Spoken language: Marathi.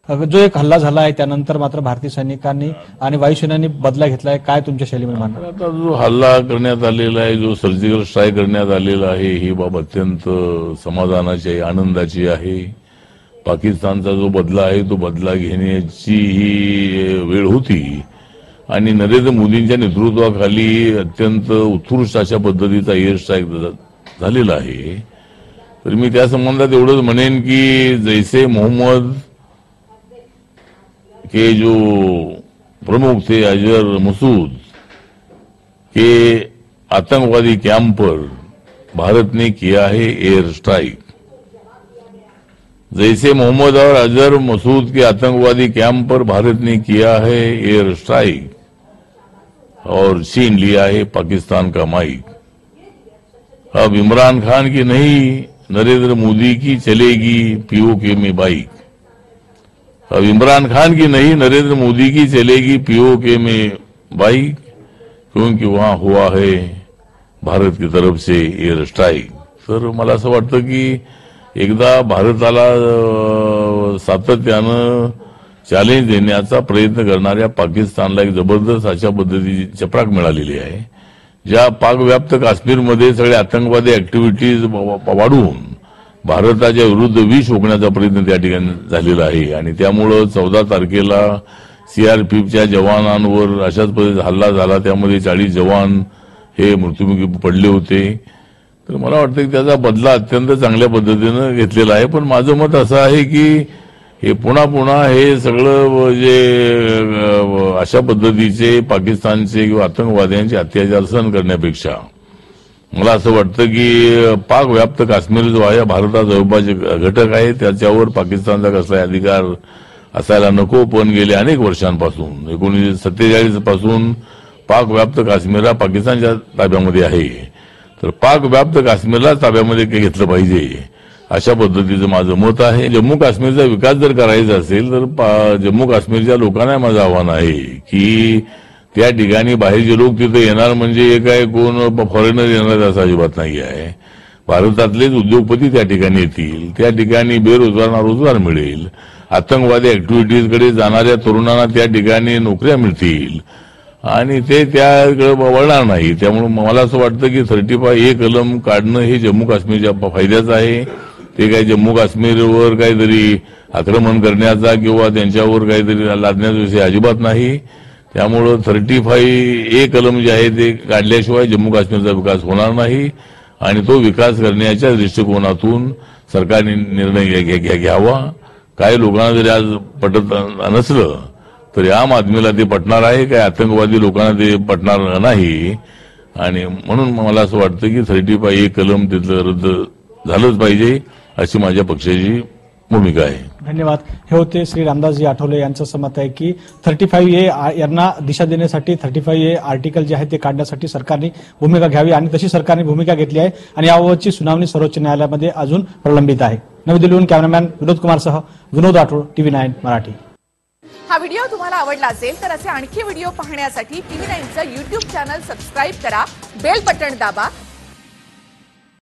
जो एक हल्ला झाला आहे त्यानंतर मात्र भारतीय सैनिकांनी आणि वायुसेनांनी बदला घेतलाय, काय तुमच्या शैलीमध्ये मानणं? आता जो हल्ला करण्यात आलेला आहे, जो सर्जिकल स्ट्राईक करण्यात आलेला आहे, ही बाब अत्यंत समाधानाची आहे, आनंदाची आहे. पाकिस्तानचा जो बदला आहे तो बदला घेण्याची ही वेळ होती आणि नरेंद्र मोदींच्या नेतृत्वाखाली अत्यंत उत्कृष्ट अशा पद्धतीचा एअर स्ट्राईक झालेला आहे. तर मी त्या संबंधात एवढंच म्हणेन की जैसे मोहम्मद के जो प्रमुख थे अजहर मसूद के आतंकवादी कैंप पर भारत ने किया है एयर स्ट्राइक, जैसे मोहम्मद और अजहर मसूद के आतंकवादी कैंप पर भारत ने किया है एयर स्ट्राइक और छीन लिया है पाकिस्तान का माइक, अब इमरान खान की नहीं नरेंद्र मोदी की चलेगी पीओके में बाइक। अब इमरान खान की नहीं नरेंद्र मोदी की चलेगी पीओके में बाइक, क्योंकि वहां हुआ है भारत की तरफ से एयर स्ट्राइक। तर मला असं वाटतं की एकदा भारताला सातत्यानं चॅलेंज देण्याचा प्रयत्न करणाऱ्या पाकिस्तानला एक जबरदस्त अशा पद्धतीची चपराक मिळालेली आहे, ज्या पाकव्याप्त काश्मीरमध्ये सगळे आतंकवादी ऍक्टिव्हिटीज वाढवून भारताच्या विरुद्ध विष ओकण्याचा प्रयत्न त्या ठिकाणी झालेला आहे आणि त्यामुळं 14 तारखेला सीआरपीएफच्या जवानांवर अशाच पद्धतीचा हल्ला झाला, त्यामध्ये 40 जवान हे मृत्युमुखी पडले होते. तर मला वाटतं की त्याचा बदला अत्यंत चांगल्या पद्धतीनं घेतलेला आहे. पण माझं मत असं आहे की हे पुन्हा हे सगळं जे अशा पद्धतीचे पाकिस्तानचे किंवा आतंकवाद्यांचे अत्याचार सहन करण्यापेक्षा मला असं वाटतं की पाकव्याप्त काश्मीर जो आहे भारताचा अविभाज्य घटक आहे, त्याच्यावर पाकिस्तानचा कसलाही अधिकार असायला नको. पण गेल्या अनेक वर्षांपासून 1947 पासून पाकव्याप्त काश्मीर हा पाकिस्तानच्या ताब्यामध्ये आहे. तर पाकव्याप्त काश्मीरला ताब्यामध्ये घेतलं पाहिजे अशा पद्धतीचं माझं मत आहे. जम्मू काश्मीरचा विकास जर करायचा असेल तर जम्मू काश्मीरच्या लोकांना माझं आव्हान आहे की त्या ठिकाणी बाहेरचे लोक तिथे येणार म्हणजे हे काय कोण फॉरेनर येणार असं अजिबात नाही आहे. भारतातलेच उद्योगपती त्या ठिकाणी येतील, त्या ठिकाणी बेरोजगारांना रोजगार मिळेल, आतंकवादी ऍक्टिव्हिटीजकडे जाणाऱ्या तरुणांना त्या ठिकाणी नोकऱ्या मिळतील आणि ते त्याकडे वळणार नाही. त्यामुळे मला असं वाटतं की 35A कलम काढणं हे जम्मू काश्मीरच्या फायद्याचं आहे. ते काही जम्मू काश्मीरवर काहीतरी आक्रमण करण्याचा किंवा त्यांच्यावर काहीतरी लादण्याचा विषय अजिबात नाही. त्यामुळं 35A कलम जे आहे ते काढल्याशिवाय जम्मू काश्मीरचा विकास होणार नाही आणि तो विकास करण्याच्या दृष्टिकोनातून सरकारने निर्णय घ्यावा. काही लोकांना जरी आज पटत नसलं तरी आम आदमीला ते पटणार आहे, काही आतंकवादी लोकांना ते पटणार नाही आणि म्हणून मला असं वाटतं की 35A कलम तिथलं रद्द झालंच पाहिजे अशी माझ्या पक्षाची भूमिका आहे. धन्यवाद. हे होते श्री रामदासजी आठवले यांचं मत आहे की 35A यांना दिशा देण्यासाठी 35A आर्टिकल जे आहे ते काढण्यासाठी सरकारने भूमिका घ्यावी आणि तशी सरकारने भूमिका घेतली आहे आणि याबाबतची सुनावणी सर्वोच्च न्यायालयामध्ये अजून प्रलंबित आहे. नवी दिल्लीहून कॅमेरामॅन विनोद कुमारसह विनोद राठोड, TV9 मराठी. हा व्हिडिओ तुम्हाला आवडला असेल तर असे आणखी व्हिडिओ पाहण्यासाठी TV9चं YouTube चॅनल सबस्क्राईब करा, बेल बटन दाबा